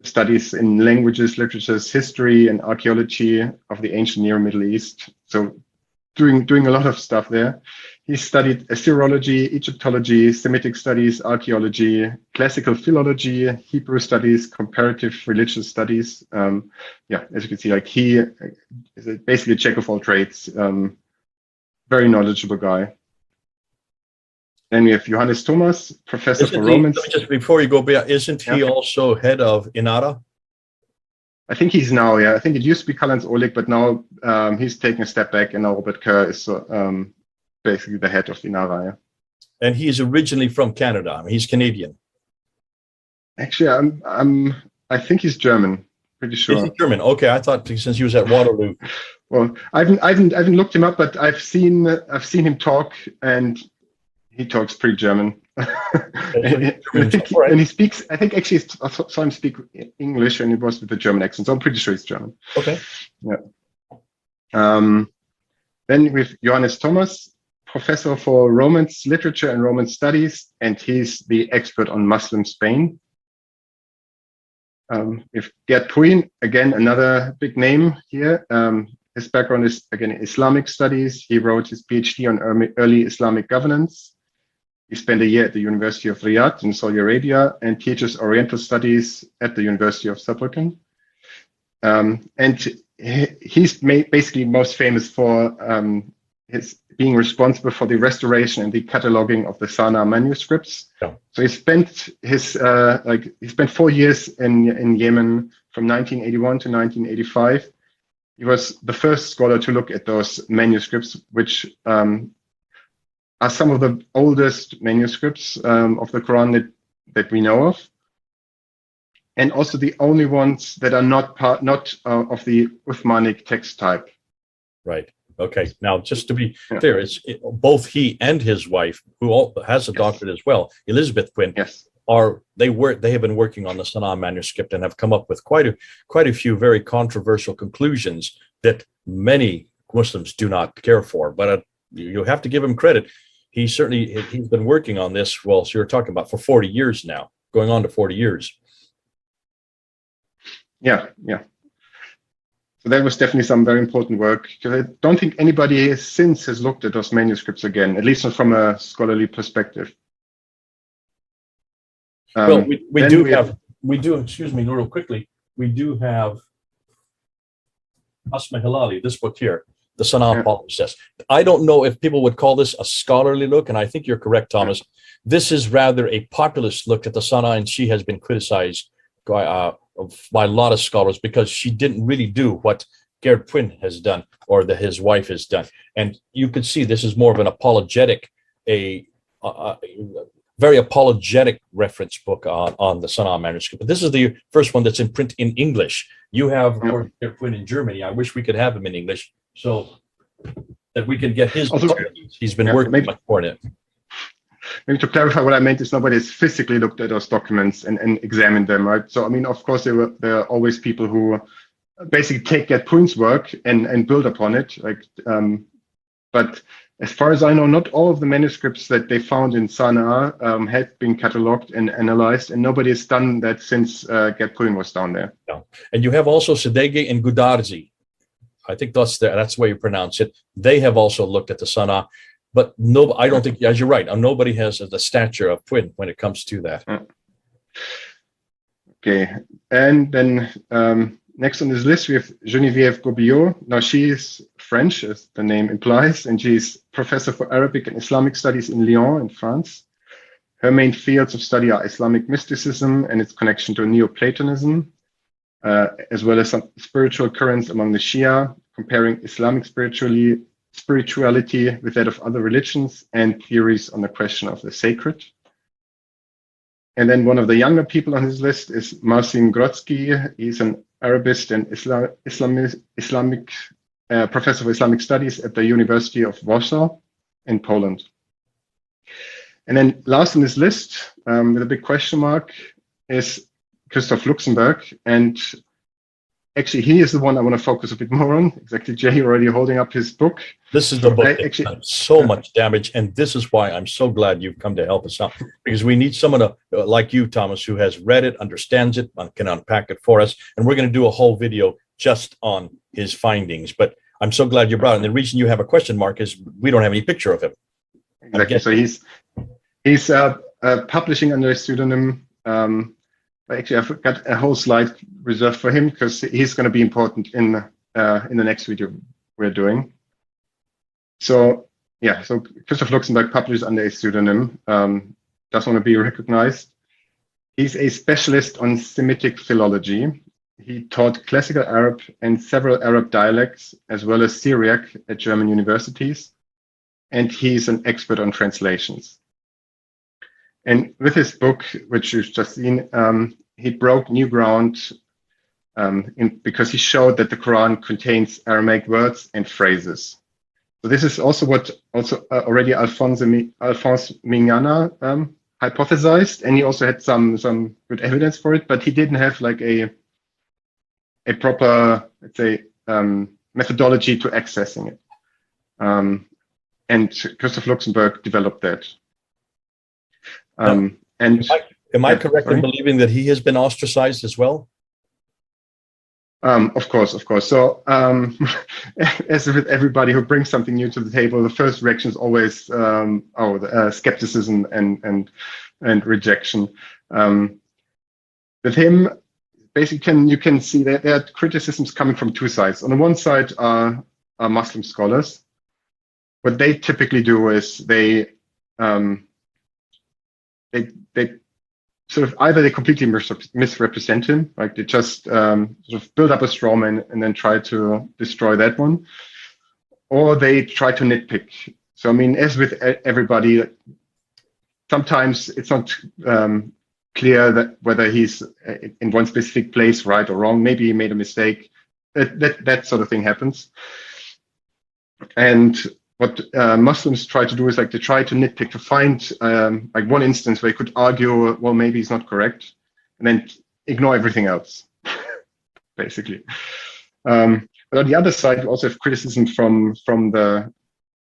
[SPEAKER 2] studies in languages, literatures, history, and archaeology of the ancient Near Middle East. So doing a lot of stuff there. He studied Assyriology, Egyptology, Semitic studies, archaeology, classical philology, Hebrew studies, comparative religious studies. Yeah, as you can see, like he is basically a jack of all trades. Very knowledgeable guy. Then we have Johannes Thomas, professor for Romance.
[SPEAKER 1] Just before you go, isn't he also head of Inara?
[SPEAKER 2] I think he's now, I think it used to be Karl-Heinz Ohlig, but now he's taking a step back, and now Robert Kerr is basically the head of Inara. Yeah.
[SPEAKER 1] And he's originally from Canada. I mean, he's Canadian.
[SPEAKER 2] Actually, I think he's German. Pretty sure.
[SPEAKER 1] Is he German? Okay, I thought since he was at Waterloo.
[SPEAKER 2] Well, I haven't looked him up, but I've seen him talk, and he talks pretty German. And he speaks, I think actually I saw him speak English, and it was with a German accent, so I'm pretty sure he's German.
[SPEAKER 1] Okay.
[SPEAKER 2] Yeah. Then with Johannes Thomas, professor for Romance literature and Romance studies, and he's the expert on Muslim Spain. With Gerd Puyn, again, another big name here. His background is, again, Islamic studies. He wrote his PhD on early Islamic governance. He spent a year at the University of Riyadh in Saudi Arabia and teaches Oriental Studies at the University of Saarbrücken. And he's basically most famous for his being responsible for the restoration and the cataloging of the Sana manuscripts. Yeah. So he spent he spent 4 years in Yemen from 1981 to 1985. He was the first scholar to look at those manuscripts, which are some of the oldest manuscripts of the Quran that we know of, and also the only ones that are not of the Uthmanic text type.
[SPEAKER 1] Right. Okay. Now, just to be clear, both he and his wife, who has a doctorate as well, Elizabeth Puyn, they have been working on the Sana'a manuscript and have come up with quite a few very controversial conclusions that many Muslims do not care for. But you have to give him credit. He's been working on this. Well, so you're talking about for 40 years now, going on to 40 years. Yeah. So that was definitely some very important work, because I don't think anybody since has looked at those manuscripts again, at least not from a scholarly perspective. Well, excuse me, real quickly, we do have Asma Hilali, this book here, the Sana'a Process. I don't know if people would call this a scholarly look, and I think you're correct, Thomas. This is rather a populist look at the Sana'a, and she has been criticized by a lot of scholars because she didn't really do what Gerd Puyn has done or his wife has done. And you could see this is more of an apologetic, a very apologetic reference book on the Sana'a manuscript. But this is the first one that's in print in English. You have Gerd Puyn in Germany. I wish we could have him in English so that we can get his materials. He's been working much more on it.
[SPEAKER 2] Maybe to clarify what I meant is nobody has physically looked at those documents and examined them, right? So, I mean, of course, there are always people who basically take Gerd Puyn's work and build upon it. But as far as I know, not all of the manuscripts that they found in Sana'a had been catalogued and analyzed, and nobody has done that since Gerd Puyn was down there.
[SPEAKER 1] Yeah. And you have also Sedege and Gudarzi. I think that's the way you pronounce it. They have also looked at the Sana'a. But no, I don't think, as you're right, nobody has the stature of Puyn when it comes to that.
[SPEAKER 2] Okay, and then next on this list we have Geneviève Gobillot. Now she is French, as the name implies, and she's professor for Arabic and Islamic studies in Lyon in France. Her main fields of study are Islamic mysticism and its connection to Neoplatonism, as well as some spiritual currents among the Shia, comparing Islamic spirituality with that of other religions, and theories on the question of the sacred. And then one of the younger people on his list is Marcin Grodzki. He's an Arabist and Islamic professor of Islamic studies at the University of Warsaw in Poland. And then last on this list, with a big question mark, is Christoph Luxenberg. And actually, he is the one I want to focus a bit more on. Exactly, Jay already holding up his book.
[SPEAKER 1] This is the book that's done so much damage, and this is why I'm so glad you've come to help us out, because we need someone like you, Thomas, who has read it, understands it, can unpack it for us, and we're going to do a whole video just on his findings. But I'm so glad you brought it. And the reason you have a question mark is we don't have any picture of him.
[SPEAKER 2] Exactly. So he's publishing under a pseudonym. Actually, I've got a whole slide reserved for him because he's going to be important in the next video we're doing. So yeah, so Christoph Luxenberg publishes under a pseudonym, doesn't want to be recognized. He's a specialist on Semitic philology. He taught classical Arab and several Arab dialects, as well as Syriac at German universities. And he's an expert on translations. And with his book, which you've just seen, he broke new ground because he showed that the Quran contains Aramaic words and phrases. So this is also what already Alphonse Mignana hypothesized, and he also had some good evidence for it, but he didn't have like a proper, let's say, methodology to accessing it. And Christoph Luxenberg developed that.
[SPEAKER 1] Am I correct in believing that he has been ostracized as well?
[SPEAKER 2] Of course, of course. So, as with everybody who brings something new to the table, the first reaction is always skepticism and rejection. With him, basically, you can see that there are criticisms coming from two sides. On the one side are Muslim scholars. What they typically do is they sort of either they completely misrepresent him, like they just sort of build up a straw man and then try to destroy that one, or they try to nitpick. So I mean, as with everybody, sometimes it's not clear that whether he's in one specific place right or wrong. Maybe he made a mistake. That sort of thing happens. And what Muslims try to do is like to try to nitpick, to find like one instance where you could argue, well, maybe he's not correct, and then ignore everything else, basically. But on the other side, we also have criticism from the,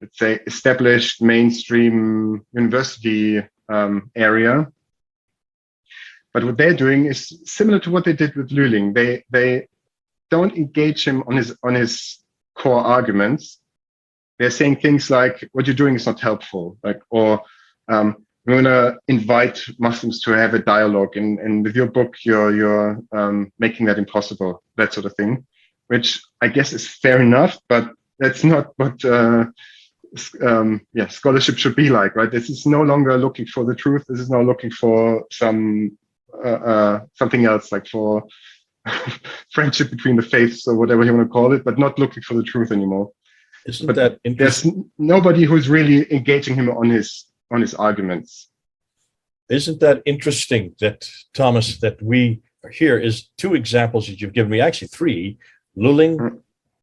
[SPEAKER 2] let's say, established mainstream university area. But what they're doing is similar to what they did with Lüling. They don't engage him on his core arguments. They're saying things like, what you're doing is not helpful, like, or we're going to invite Muslims to have a dialogue, and with your book, you're making that impossible, that sort of thing, which I guess is fair enough, but that's not what scholarship should be like, right? This is no longer looking for the truth. This is now looking for something else, like for friendship between the faiths or whatever you want to call it, but not looking for the truth anymore.
[SPEAKER 1] Isn't that interesting?
[SPEAKER 2] There's nobody who's really engaging him on his arguments.
[SPEAKER 1] Isn't that interesting that, Thomas, that we are here is two examples that you've given me, actually three: Lüling,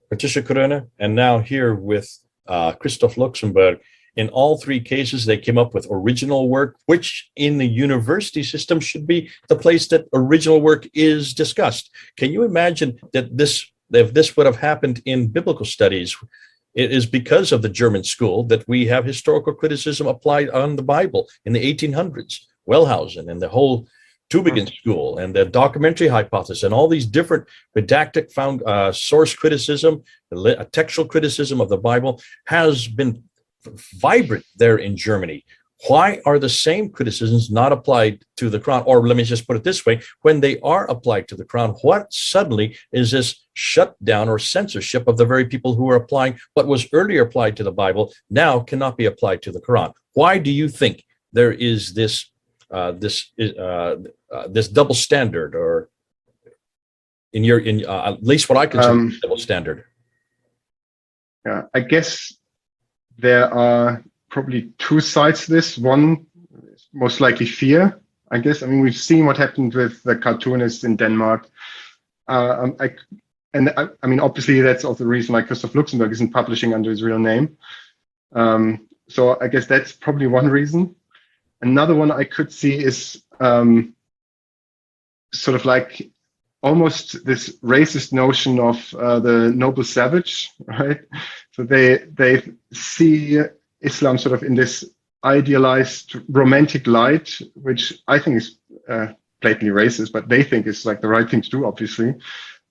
[SPEAKER 1] Patricia Corona, and now here with Christoph Luxemburg. In all three cases, they came up with original work, which in the university system should be the place that original work is discussed. Can you imagine that if this would have happened in biblical studies? It is because of the German school that we have historical criticism applied on the Bible in the 1800s, Wellhausen and the whole Tübingen school and the documentary hypothesis and all these different didactic source criticism, textual criticism of the Bible has been vibrant there in Germany. Why are the same criticisms not applied to the Quran? Or let me just put it this way, when they are applied to the Quran, what suddenly is this shutdown or censorship of the very people who are applying what was earlier applied to the Bible now cannot be applied to the Quran? Why do you think there is this double standard, or at least what I consider double standard?
[SPEAKER 2] Yeah, I guess there are probably two sides to this. One is most likely fear, I guess. I mean, we've seen what happened with the cartoonists in Denmark. I mean, obviously, that's also the reason why Christoph Luxemburg isn't publishing under his real name. So I guess that's probably one reason. Another one I could see is sort of like almost this racist notion of the noble savage, right? So they see Islam sort of in this idealized romantic light, which I think is blatantly racist, but they think is like the right thing to do, obviously.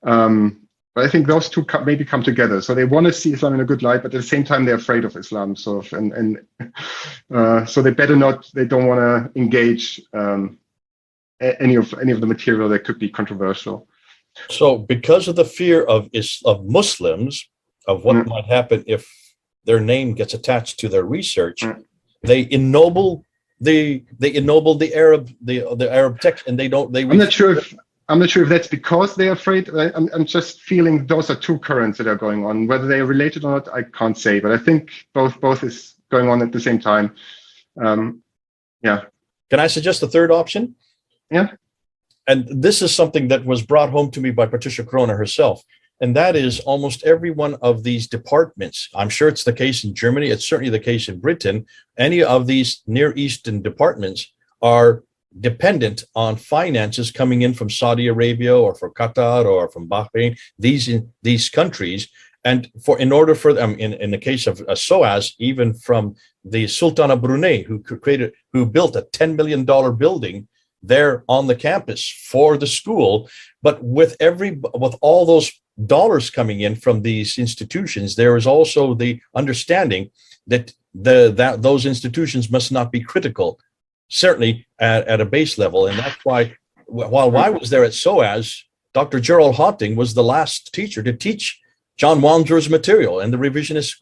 [SPEAKER 2] But I think those two maybe come together. So they want to see Islam in a good light, but at the same time they're afraid of Islam, sort of, and so they better not. They don't want to engage any of the material that could be controversial.
[SPEAKER 1] So, because of the fear of Muslims, of what might happen if their name gets attached to their research, they ennoble the Arab text, and
[SPEAKER 2] I'm not sure if that's because they're afraid. I'm just feeling those are two currents that are going on. Whether they are related or not, I can't say. But I think both is going on at the same time. Yeah.
[SPEAKER 1] Can I suggest a third option?
[SPEAKER 2] Yeah.
[SPEAKER 1] And this is something that was brought home to me by Patricia Corona herself. And that is almost every one of these departments. I'm sure it's the case in Germany. It's certainly the case in Britain. Any of these Near Eastern departments are dependent on finances coming in from Saudi Arabia or from Qatar or from Bahrain, these countries. And in order for them, in the case of SOAS, even from the Sultan of Brunei, who built a $10 million building there on the campus for the school. But with all those dollars coming in from these institutions, there is also the understanding that those institutions must not be critical, certainly at a base level. And that's why, while I was there at SOAS, Dr. Gerald Haunting was the last teacher to teach John Wandsworth's material and the revisionist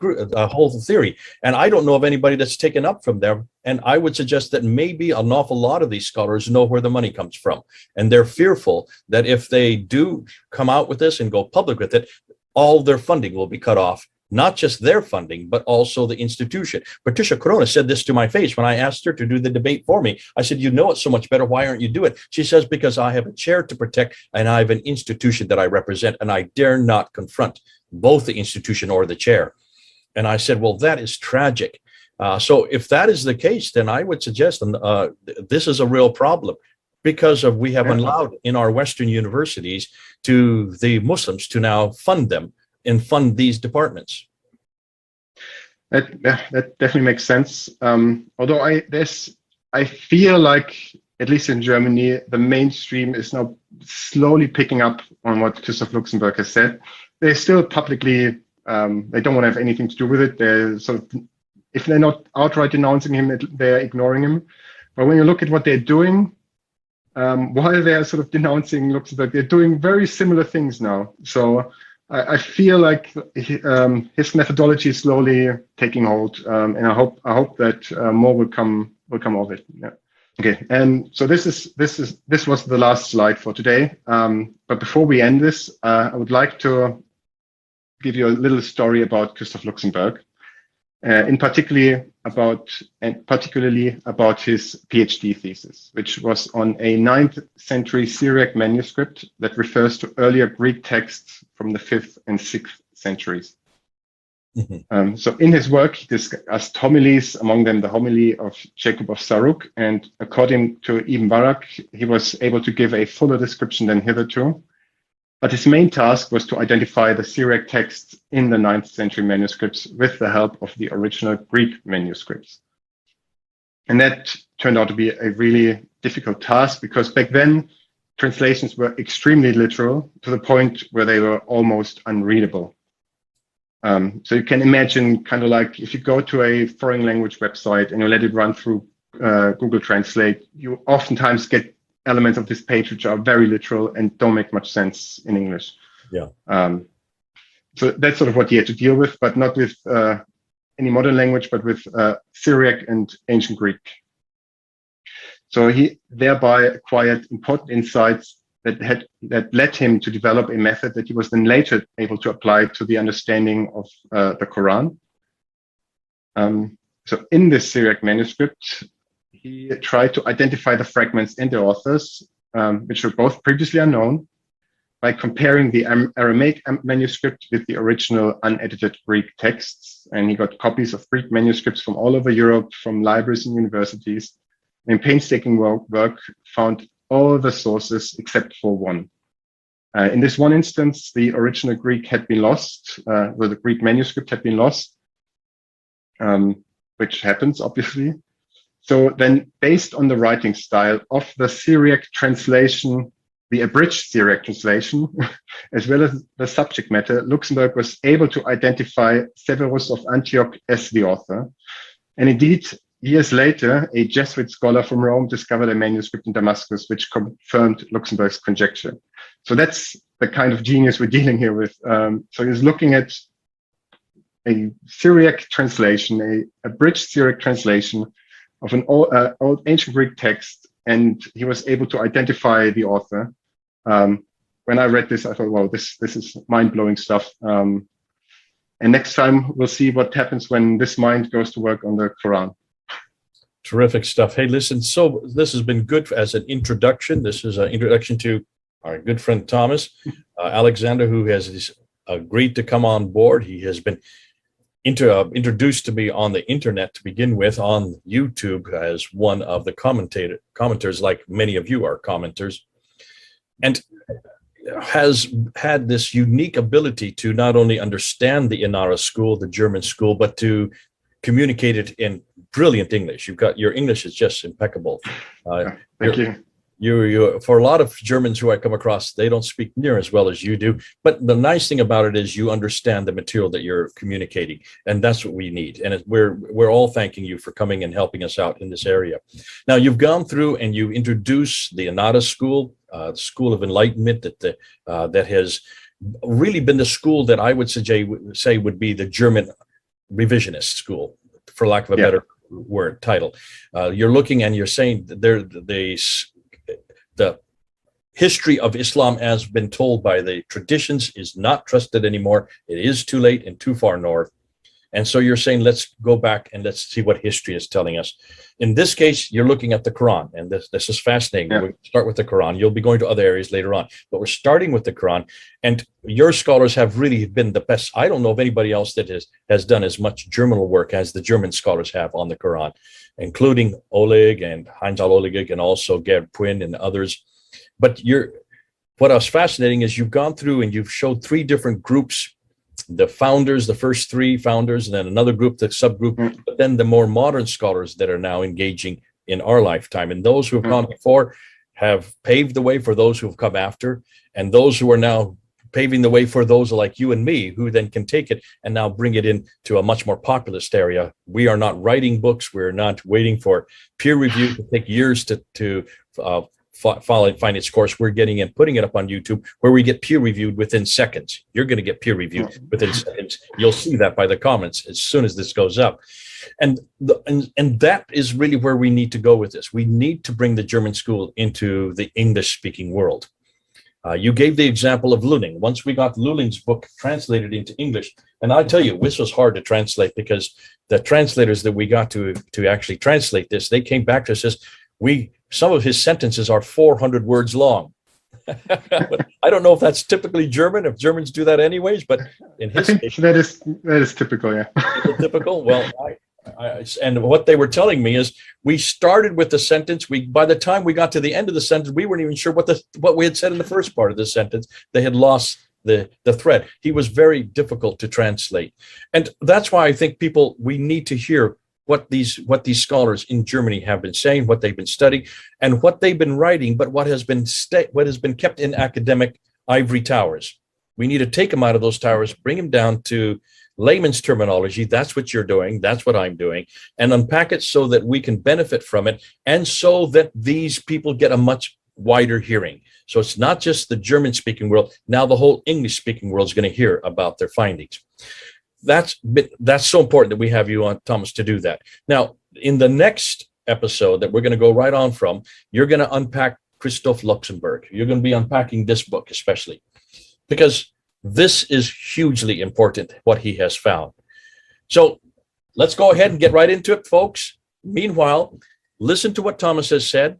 [SPEAKER 1] whole theory. And I don't know of anybody that's taken up from there. And I would suggest that maybe an awful lot of these scholars know where the money comes from. And they're fearful that if they do come out with this and go public with it, all their funding will be cut off. Not just their funding, but also the institution. Patricia Corona said this to my face when I asked her to do the debate for me. I said, you know it so much better. Why aren't you doing it? She says, because I have a chair to protect and I have an institution that I represent, and I dare not confront both the institution or the chair. And I said, well, that is tragic. So if that is the case, then I would suggest this is a real problem, because we have allowed in our Western universities to the Muslims to now fund them and fund these departments.
[SPEAKER 2] That definitely makes sense. Although I feel like, at least in Germany, the mainstream is now slowly picking up on what Christoph Luxenberg has said. They still publicly, they don't want to have anything to do with it. They're sort of, if they're not outright denouncing him, they're ignoring him. But when you look at what they're doing, while they're sort of denouncing Luxemburg, they're doing very similar things now. So I feel like his methodology is slowly taking hold, and I hope that more will come of it. Yeah. Okay, and so this was the last slide for today. But before we end this, I would like to give you a little story about Christoph Luxemburg, particularly about his PhD thesis, which was on a 9th century Syriac manuscript that refers to earlier Greek texts from the 5th and 6th centuries. Mm-hmm. So in his work, he discussed homilies, among them the homily of Jacob of Saruk, and according to Ibn Barak, he was able to give a fuller description than hitherto. But his main task was to identify the Syriac texts in the 9th century manuscripts with the help of the original Greek manuscripts. And that turned out to be a really difficult task, because back then, translations were extremely literal, to the point where they were almost unreadable. So you can imagine, kind of like if you go to a foreign language website and you let it run through Google Translate, you oftentimes get elements of this page which are very literal and don't make much sense in English. Yeah. So that's sort of what he had to deal with, but not with any modern language, but with Syriac and ancient Greek. So he thereby acquired important insights that led him to develop a method that he was then later able to apply to the understanding of the Quran. So in this Syriac manuscript, he tried to identify the fragments and the authors, which were both previously unknown, by comparing the Aramaic manuscript with the original unedited Greek texts. And he got copies of Greek manuscripts from all over Europe, from libraries and universities. In painstaking work, found all the sources except for one. In this one instance, the original Greek had been lost, or the Greek manuscript had been lost, which happens, obviously. So then, based on the writing style of the Syriac translation, the abridged Syriac translation, as well as the subject matter, Luxemburg was able to identify Severus of Antioch as the author. And indeed, years later, a Jesuit scholar from Rome discovered a manuscript in Damascus, which confirmed Luxemburg's conjecture. So that's the kind of genius we're dealing here with. So he's looking at a Syriac translation, a abridged Syriac translation of an old ancient Greek text, and he was able to identify the author. When I read this, I thought, wow, this is mind-blowing stuff. And next time, we'll see what happens when this mind goes to work on the Quran.
[SPEAKER 1] Terrific stuff. Hey, listen, so this has been good as an introduction. This is an introduction to our good friend Thomas Alexander, who has agreed to come on board. He has been introduced to me on the internet to begin with, on YouTube, as one of the commenters, like many of you are commenters, and has had this unique ability to not only understand the Inara school, the German school, but to communicate it in brilliant English. Your English is just impeccable.
[SPEAKER 2] Thank you.
[SPEAKER 1] you for a lot of Germans who I come across, they don't speak near as well as you do. But the nice thing about it is you understand the material that you're communicating, and that's what we need. And we're all thanking you for coming and helping us out in this area. Now, you've gone through and you introduced the Anada School, School of Enlightenment, that has really been the school that I would say would be the German revisionist school, for lack of a better word title. You're looking and you're saying that the history of Islam has been told by the traditions is not trusted anymore. It is too late and too far north. And so you're saying, let's go back and let's see what history is telling us. In this case, you're looking at the Quran, and this is fascinating. We'll start with the Quran. You'll be going to other areas later on, but we're starting with the Quran. And your scholars have really been the best. I don't know of anybody else that has done as much German work as the German scholars have on the Quran, including Oleg and Heinz-Al Oleg and also Gerd Puin and others. But what was fascinating is you've gone through and you've showed three different groups, the founders, the first three founders, and then another group, the subgroup, but then the more modern scholars that are now engaging in our lifetime. And those who have gone before have paved the way for those who have come after, and those who are now paving the way for those like you and me, who then can take it and now bring it into a much more populist area. We are not writing books. We're not waiting for peer review to take years to find its course. We're getting and putting it up on YouTube, where we get peer reviewed within seconds. You're going to get peer reviewed within seconds. You'll see that by the comments as soon as this goes up. And that is really where we need to go with this. We need to bring the German school into the English-speaking world. You gave the example of Luning. Once we got Luling's book translated into English, and I tell you, this was hard to translate, because the translators that we got to actually translate this, they came back to us and says, some of his sentences are 400 words long. I don't know if that's typically German, if Germans do that anyways, but in his case,
[SPEAKER 2] that is typical, yeah.
[SPEAKER 1] Typical. Well, and what they were telling me is we started with the sentence. By the time we got to the end of the sentence, we weren't even sure what we had said in the first part of the sentence. They had lost the thread. He was very difficult to translate. And that's why I think we need to hear what these scholars in Germany have been saying, what they've been studying, and what they've been writing, but what has been kept in academic ivory towers. We need to take them out of those towers, bring them down to layman's terminology. That's what you're doing. That's what I'm doing, and unpack it so that we can benefit from it, and so that these people get a much wider hearing. So it's not just the German-speaking world. Now the whole English-speaking world is going to hear about their findings. That's so important that we have you on, Thomas, to do that. Now, in the next episode that we're going to go right on from, you're going to unpack Christoph Luxemburg. You're going to be unpacking this book especially, because this is hugely important, what he has found. So let's go ahead and get right into it, folks. Meanwhile, listen to what Thomas has said.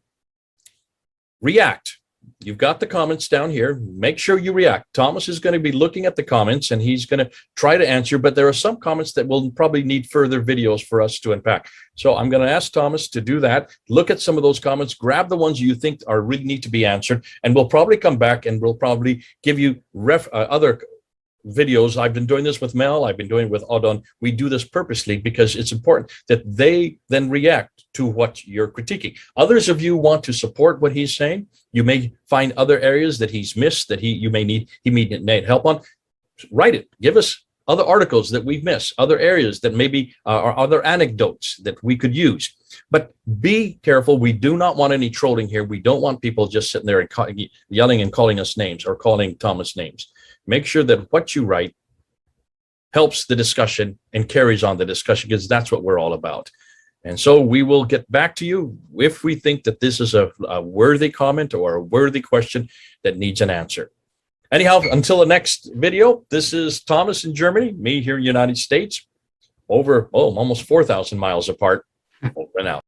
[SPEAKER 1] React. You've got the comments down here. Make sure you react. Thomas is going to be looking at the comments, and he's going to try to answer, but there are some comments that will probably need further videos for us to unpack. So I'm going to ask Thomas to do that. Look at some of those comments, grab the ones you think really need to be answered, and we'll probably come back and we'll probably give you other videos. I've been doing this with Mel. I've been doing it with Odon. We do this purposely because it's important that they then react to what you're critiquing. Others of you want to support what he's saying. You may find other areas that he's missed that he may need help on. Write it. Give us other articles that we've missed, other areas that maybe are other anecdotes that we could use. But be careful. We do not want any trolling here. We don't want people just sitting there and yelling and calling us names or calling Thomas names. Make sure that what you write helps the discussion and carries on the discussion, because that's what we're all about. And so we will get back to you if we think that this is a worthy comment or a worthy question that needs an answer. Anyhow, until the next video, this is Thomas in Germany, me here in the United States, over almost 4,000 miles apart. Over and out.